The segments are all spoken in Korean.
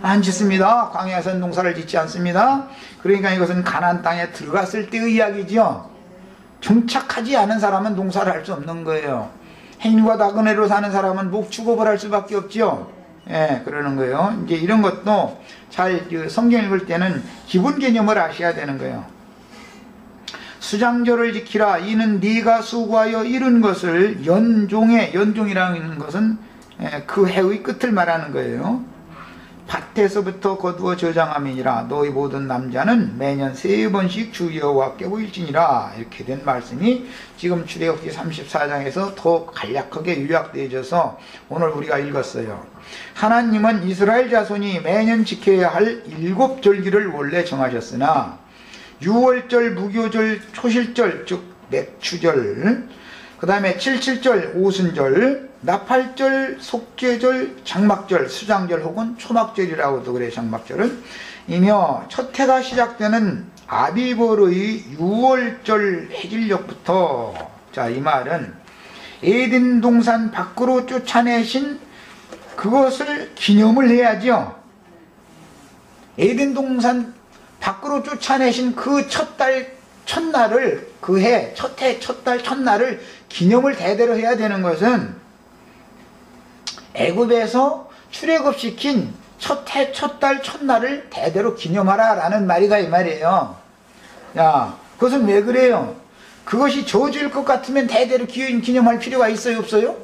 안 짓습니다. 광야에서는 농사를 짓지 않습니다. 그러니까 이것은 가나안 땅에 들어갔을 때의 이야기죠. 정착하지 않은 사람은 농사를 할 수 없는 거예요. 행위와 나그네로 사는 사람은 목축업을 할 수밖에 없죠. 예, 그러는 거예요. 이제 이런 것도 잘 성경 읽을 때는 기본 개념을 아셔야 되는 거예요. 수장절을 지키라. 이는 네가 수고하여 이룬 것을 연종이라는 것은 그 해의 끝을 말하는 거예요. 밭에서부터 거두어 저장함이니라. 너희 모든 남자는 매년 3번씩 주 여호와께 보일지니라. 이렇게 된 말씀이 지금 출애굽기 34장에서 더 간략하게 요약되어져서 오늘 우리가 읽었어요. 하나님은 이스라엘 자손이 매년 지켜야 할 7절기를 원래 정하셨으나 6월절, 무교절, 초실절, 즉 맥추절, 그 다음에 77절, 오순절, 나팔절, 속죄절, 장막절, 수장절 혹은 초막절이라고도 그래요. 장막절은 이며 첫 해가 시작되는 아비벌의 6월절 해질녘부터, 자, 이 말은 에덴 동산 밖으로 쫓아내신 그것을 기념을 해야죠. 에덴 동산 밖으로 쫓아내신 그 첫날을, 그 해, 첫달, 첫날을 기념을 대대로 해야 되는 것은 애굽에서 출애굽시킨 첫해, 첫달, 첫날을 대대로 기념하라 라는 말이다 이 말이에요. 야, 그것은 왜 그래요? 그것이 저주일 것 같으면 대대로 기념할 필요가 있어요, 없어요?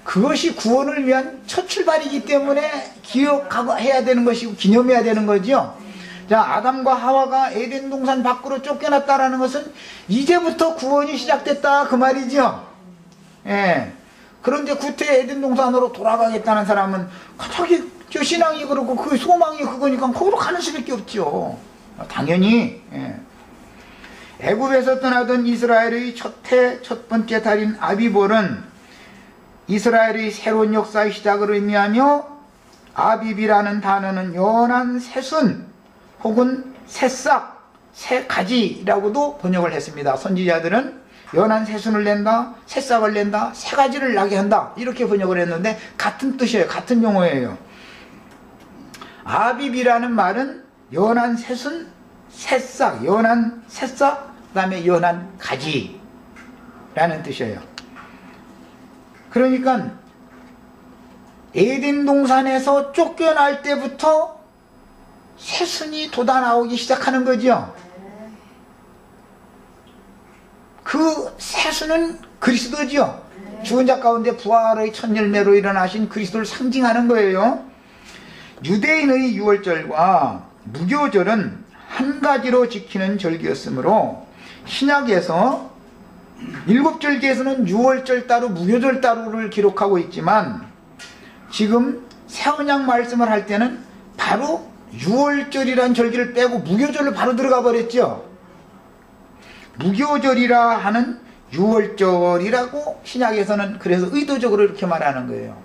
그것이 구원을 위한 첫 출발이기 때문에 기억하고 해야 되는 것이고 기념해야 되는 거죠. 자, 아담과 하와가 에덴 동산 밖으로 쫓겨났다라는 것은 이제부터 구원이 시작됐다 그 말이죠. 예. 그런데 구태 에덴 동산으로 돌아가겠다는 사람은 갑자기 저 신앙이 그러고 그 소망이 그거니까 거기로 가는 수밖에 없죠. 당연히. 예. 애굽에서 떠나던 이스라엘의 첫 번째 달인 아비볼은 이스라엘의 새로운 역사의 시작을 의미하며, 아비비라는 단어는 연한 새순 혹은 새싹, 새가지라고도 번역을 했습니다. 선지자들은 연한 새순을 낸다, 새싹을 낸다, 새가지를 나게 한다 이렇게 번역을 했는데 같은 뜻이에요. 같은 용어예요. 아비비라는 말은 연한 새순, 새싹, 연한 새싹, 그 다음에 연한 가지라는 뜻이에요. 그러니까 에덴 동산에서 쫓겨날 때부터 새순이 돋아나오기 시작하는 거죠. 그 새순은 그리스도죠. 죽은 자 가운데 부활의 첫 열매로 일어나신 그리스도를 상징하는 거예요. 유대인의 유월절과 무교절은 한 가지로 지키는 절기였으므로 신약에서 7절기에서는 유월절 따로 무교절 따로를 기록하고 있지만 지금 새언약 말씀을 할 때는 바로 유월절이란 절기를 빼고 무교절로 바로 들어가 버렸죠. 무교절이라 하는 유월절이라고 신약에서는 그래서 의도적으로 이렇게 말하는 거예요.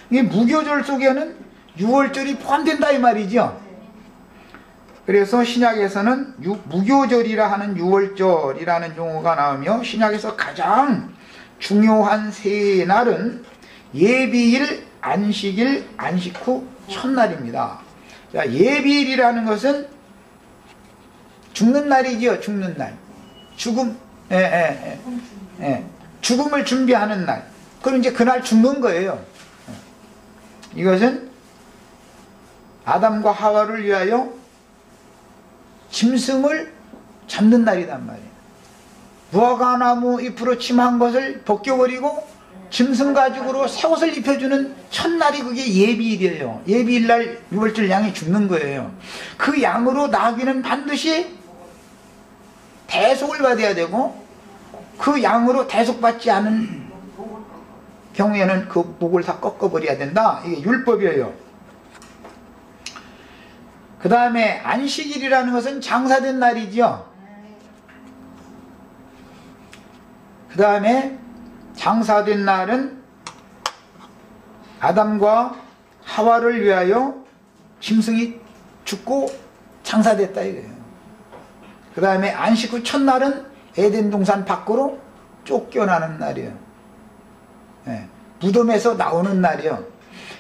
이 무교절 속에는 유월절이 포함된다 이 말이죠. 그래서 신약에서는 무교절이라 하는 유월절이라는 용어가 나오며, 신약에서 가장 중요한 세 날은 예비일, 안식일, 안식 후 첫날입니다. 자, 예비일이라는 것은 죽는 날이죠. 죽는 날. 죽음을 준비하는 날. 그럼 이제 그날 죽는 거예요. 이것은 아담과 하와를 위하여 짐승을 잡는 날이란 말이에요. 무화과나무 잎으로 침한 것을 벗겨버리고 짐승 가죽으로 새 옷을 입혀주는 첫날이 그게 예비일이에요. 예비일날 유월절 양이 죽는 거예요. 그 양으로 나귀는 반드시 대속을 받아야 되고, 그 양으로 대속받지 않은 경우에는 그 목을 다 꺾어버려야 된다. 이게 율법이에요. 그 다음에 안식일이라는 것은 장사된 날이죠. 그 다음에 장사된 날은 아담과 하와를 위하여 짐승이 죽고 장사됐다 이거예요. 그 다음에 안식 후 첫날은 에덴 동산 밖으로 쫓겨나는 날이에요. 네. 무덤에서 나오는 날이요.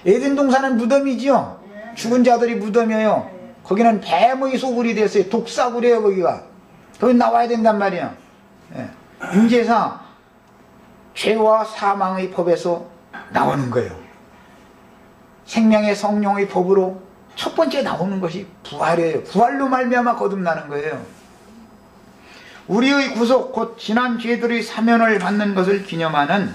에덴 동산은 무덤이죠. 죽은 자들이 무덤이에요. 거기는 뱀의 소굴이 됐어요. 독사굴이에요. 거기가. 거기 나와야 된단 말이에요. 예. 인제사 죄와 사망의 법에서 나오는 거예요. 생명의 성령의 법으로 첫 번째 나오는 것이 부활이에요. 부활로 말미암아 거듭나는 거예요. 우리의 구속 곧 지난 죄들의 사면을 받는 것을 기념하는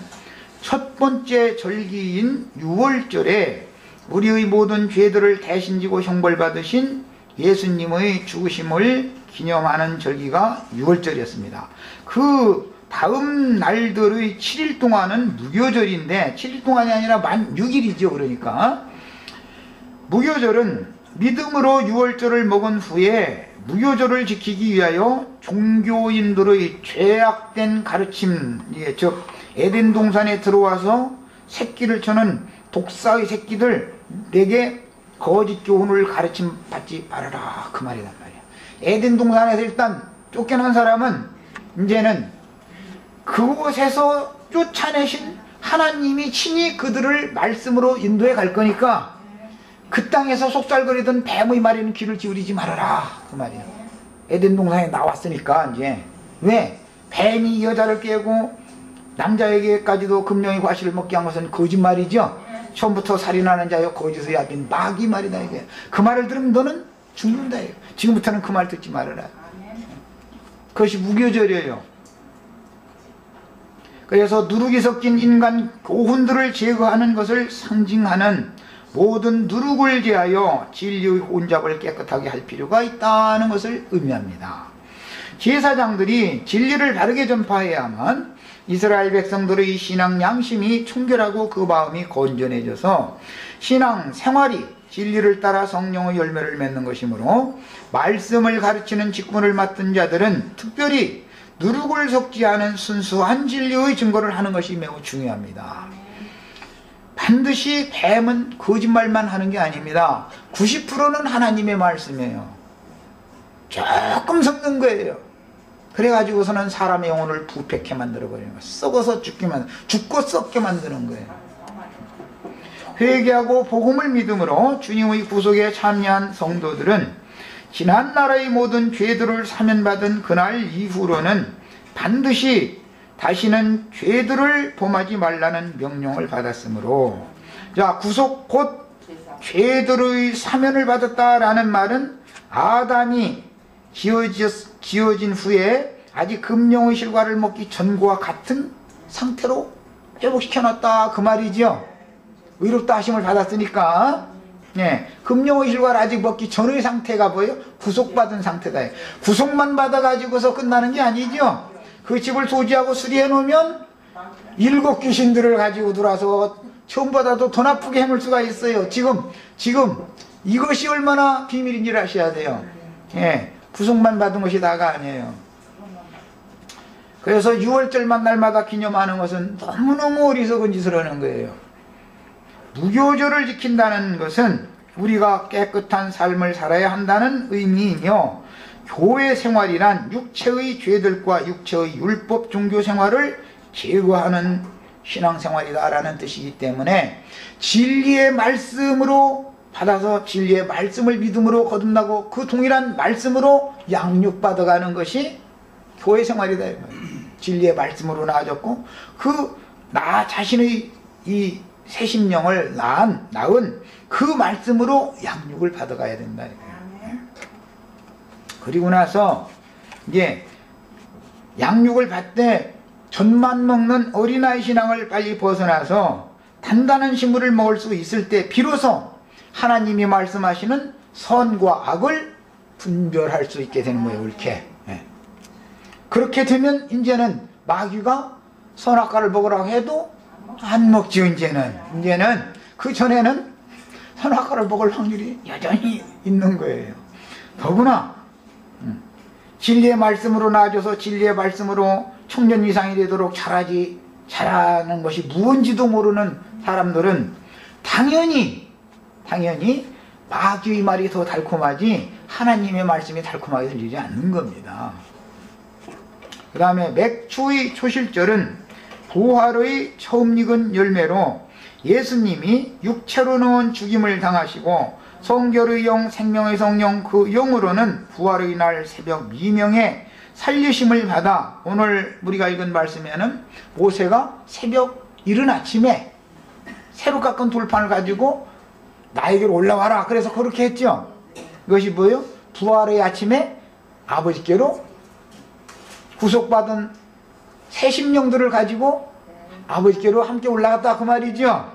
첫 번째 절기인 유월절에 우리의 모든 죄들을 대신 지고 형벌받으신 예수님의 죽으심을 기념하는 절기가 유월절이었습니다. 그 다음 날들의 7일 동안은 무교절인데 7일 동안이 아니라 만 6일이죠. 그러니까 무교절은 믿음으로 유월절을 먹은 후에 무교절을 지키기 위하여 종교인들의 죄악된 가르침, 즉 에덴 동산에 들어와서 새끼를 쳐는 독사의 새끼들 내게 거짓 교훈을 가르침 받지 말아라, 그 말이란 말이야. 에덴 동산에서 일단 쫓겨난 사람은 이제는 그곳에서 쫓아내신 하나님이 친히 그들을 말씀으로 인도해 갈 거니까 그 땅에서 속살거리던 뱀의 말에는 귀를 기울이지 말아라, 그 말이야. 에덴 동산에 나왔으니까 이제 왜 뱀이 여자를 깨고 남자에게까지도 금령의 과실을 먹게 한 것은 거짓말이죠. 처음부터 살인하는 자여 거짓의 야빈 마귀 말이다 이게. 그 말을 들으면 너는 죽는다 이거. 지금부터는 그 말 듣지 말아라. 그것이 무교절이에요. 그래서 누룩이 섞인 인간 교훈들을 제거하는 것을 상징하는 모든 누룩을 제하여 진리의 혼잡을 깨끗하게 할 필요가 있다는 것을 의미합니다. 제사장들이 진리를 바르게 전파해야만 이스라엘 백성들의 신앙 양심이 청결하고 그 마음이 건전해져서 신앙 생활이 진리를 따라 성령의 열매를 맺는 것이므로 말씀을 가르치는 직분을 맡은 자들은 특별히 누룩을 섞지 않은 순수한 진리의 증거를 하는 것이 매우 중요합니다. 반드시 뱀은 거짓말만 하는 게 아닙니다. 90%는 하나님의 말씀이에요. 조금 섞는 거예요. 그래가지고서는 사람의 영혼을 부패케 만들어버리는 거예요. 썩어서 죽고 썩게 만드는 거예요. 회개하고 복음을 믿음으로 주님의 구속에 참여한 성도들은 지난 나라의 모든 죄들을 사면받은 그날 이후로는 반드시 다시는 죄들을 범하지 말라는 명령을 받았으므로, 자, 구속 곧 죄들의 사면을 받았다라는 말은 아담이 지어진 후에 아직 금령의 실과를 먹기 전과 같은 상태로 회복시켜놨다, 그 말이죠. 의롭다 하심을 받았으니까. 예, 금령의 실과를 아직 먹기 전의 상태가 뭐예요? 구속받은 상태다. 구속만 받아가지고서 끝나는 게 아니죠. 그 집을 소지하고 수리해 놓으면 7 귀신들을 가지고 들어와서 처음보다도 더 나쁘게 해물 수가 있어요. 지금 이것이 얼마나 비밀인지를 아셔야 돼요. 예, 구속만 받은 것이 다가 아니에요. 그래서 6월절만 날마다 기념하는 것은 너무너무 어리석은 짓을 하는 거예요. 무교절을 지킨다는 것은 우리가 깨끗한 삶을 살아야 한다는 의미이며, 교회 생활이란 육체의 죄들과 육체의 율법 종교 생활을 제거하는 신앙생활이다라는 뜻이기 때문에 진리의 말씀으로 받아서 진리의 말씀을 믿음으로 거듭나고 그 동일한 말씀으로 양육받아가는 것이 교회 생활이다. 진리의 말씀으로 나아졌고 나 자신의 이 새 심령을 낳은 그 말씀으로 양육을 받아가야 된다. 그리고 나서 이제 양육을 받되 젖만 먹는 어린아이 신앙을 빨리 벗어나서 단단한 식물을 먹을 수 있을 때 비로소 하나님이 말씀하시는 선과 악을 분별할 수 있게 되는 거예요. 이렇게. 그렇게 되면 이제는 마귀가 선악과를 먹으라고 해도 안 먹죠. 이제는 그 전에는 선악과를 먹을 확률이 여전히 있는 거예요. 더구나 진리의 말씀으로 나아져서 진리의 말씀으로 청년 이상이 되도록 자라는 것이 무언지도 모르는 사람들은 당연히 마귀의 말이 더 달콤하지 하나님의 말씀이 달콤하게 들리지 않는 겁니다. 그 다음에 맥추의 초실절은 부활의 처음 익은 열매로 예수님이 육체로 넣은 죽임을 당하시고 성결의 영, 생명의 성령, 그 영으로는 부활의 날 새벽 미명에 살리심을 받아, 오늘 우리가 읽은 말씀에는 모세가 새벽 이른 아침에 새로 깎은 돌판을 가지고 나에게로 올라와라, 그래서 그렇게 했죠. 그것이 뭐예요? 부활의 아침에 아버지께로 구속받은 새 심령들을 가지고 아버지께로 함께 올라갔다, 그 말이죠.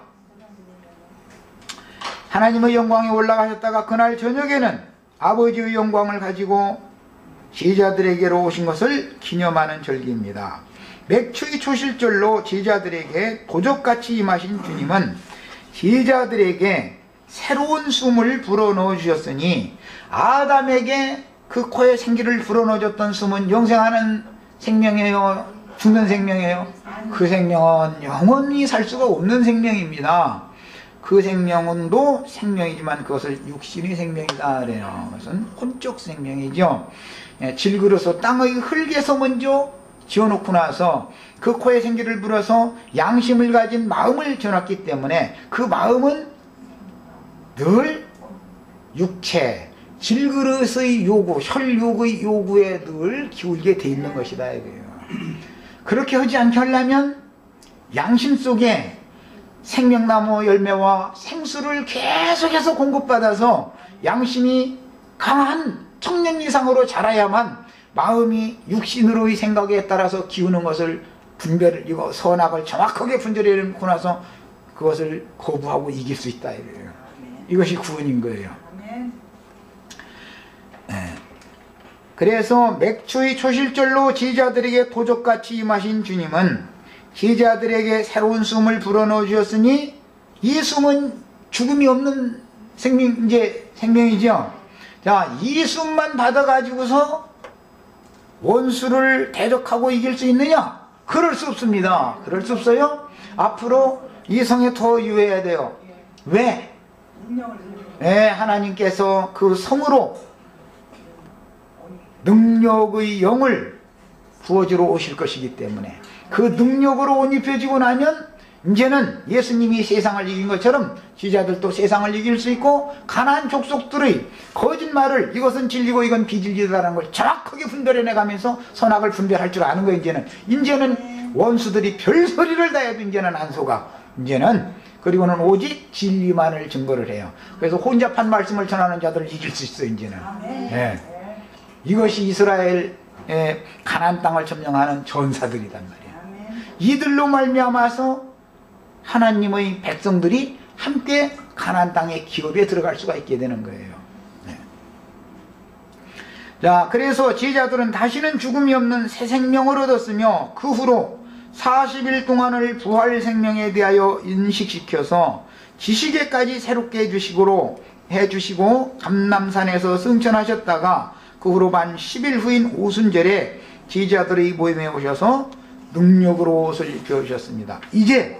하나님의 영광에 올라가셨다가 그날 저녁에는 아버지의 영광을 가지고 제자들에게로 오신 것을 기념하는 절기입니다. 맥추의 초실절로 제자들에게 도적같이 임하신 주님은 제자들에게 새로운 숨을 불어넣어 주셨으니, 아담에게 그 코에 생기를 불어넣어줬던 숨은 영생하는 생명이에요, 죽는 생명이에요? 그 생명은 영원히 살 수가 없는 생명입니다. 그 생명은도 생명이지만 그것을 육신의 생명이다 그래요. 그것은 혼적 생명이죠. 질그려서 땅의 흙에서 먼저 지어놓고 나서 그 코에 생기를 불어서 양심을 가진 마음을 지어놨기 때문에 그 마음은 늘 육체, 질그릇의 요구, 혈육의 요구에 늘 기울게 돼 있는 것이다 이거예요. 그렇게 하지 않게 하려면 양심 속에 생명나무 열매와 생수를 계속해서 공급받아서 양심이 강한 청년 이상으로 자라야만 마음이 육신으로의 생각에 따라서 기우는 것을 이거 선악을 정확하게 분별해놓고 나서 그것을 거부하고 이길 수 있다 이거예요. 이것이 구원인 거예요. 네. 그래서 맥추의 초실절로 제자들에게 도적같이 임하신 주님은 제자들에게 새로운 숨을 불어넣어 주셨으니, 이 숨은 죽음이 없는 생명이죠. 자, 이 숨만 받아가지고서 원수를 대적하고 이길 수 있느냐? 그럴 수 없습니다. 그럴 수 없어요. 앞으로 이 성에 더 유해야 돼요. 왜? 네, 하나님께서 그 성으로 능력의 영을 부어주러 오실 것이기 때문에, 그 능력으로 옷 입혀지고 나면 이제는 예수님이 세상을 이긴 것처럼 제자들도 세상을 이길 수 있고, 가나안 족속들의 거짓말을 이것은 진리고 이건 비진리다라는 걸 정확하게 분별해내 가면서 선악을 분별할 줄 아는 거예요. 이제는 원수들이 별소리를 다 해도 이제는 안 속아. 이제는, 그리고는 오직 진리만을 증거를 해요. 그래서 혼잡한 말씀을 전하는 자들을 이길 수 있어요. 이제는. 네. 이것이 이스라엘 가나안 땅을 점령하는 전사들이단 말이에요. 이들로 말미암아서 하나님의 백성들이 함께 가나안 땅의 기업에 들어갈 수가 있게 되는 거예요. 네. 자, 그래서 제자들은 다시는 죽음이 없는 새 생명을 얻었으며, 그 후로 40일 동안을 부활 생명에 대하여 인식시켜서 지식에까지 새롭게 해주시고 감람산에서 승천하셨다가, 그 후로 반 10일 후인 오순절에 제자들의 모임에 오셔서 능력으로 옷을 입혀주셨습니다. 이제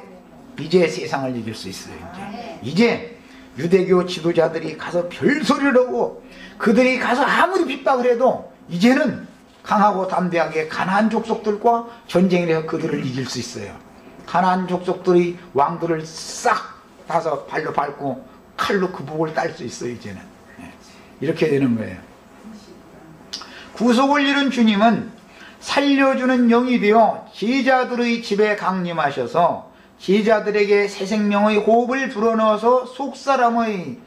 세상을 이길 수 있어요. 이제 유대교 지도자들이 가서 별소리를 하고 그들이 가서 아무리 핍박을 해도 이제는 강하고 담대하게 가나안 족속들과 전쟁을 해서 그들을 이길 수 있어요. 가나안 족속들의 왕들을 싹 다서 발로 밟고 칼로 그 목을 딸 수 있어요. 이제는. 이렇게 되는 거예요. 구속을 이룬 주님은 살려주는 영이 되어 제자들의 집에 강림하셔서 제자들에게 새 생명의 호흡을 불어넣어서 속사람의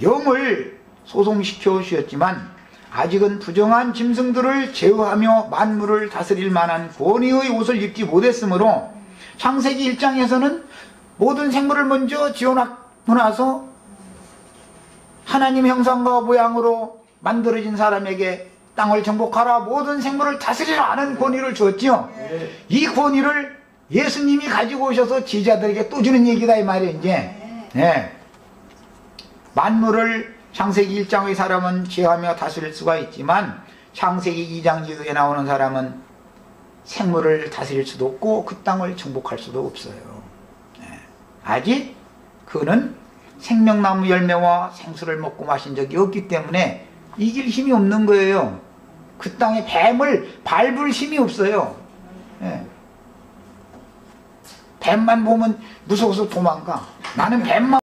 영을 소송시켜 주셨지만, 아직은 부정한 짐승들을 제어하며 만물을 다스릴 만한 권위의 옷을 입지 못했으므로, 창세기 1장에서는 모든 생물을 먼저 지어놓고 나서 하나님 형상과 모양으로 만들어진 사람에게 땅을 정복하라, 모든 생물을 다스리라 하는 권위를 주었죠. 이 권위를 예수님이 가지고 오셔서 제자들에게 또 주는 얘기다 이 말이에요. 이제 만물을 창세기 1장의 사람은 제어하며 다스릴 수가 있지만, 창세기 2장 이후에 나오는 사람은 생물을 다스릴 수도 없고 그 땅을 정복할 수도 없어요. 아직 그는 생명나무 열매와 생수를 먹고 마신 적이 없기 때문에 이길 힘이 없는 거예요. 그 땅에 뱀을 밟을 힘이 없어요. 뱀만 보면 무서워서 도망가. 나는 뱀만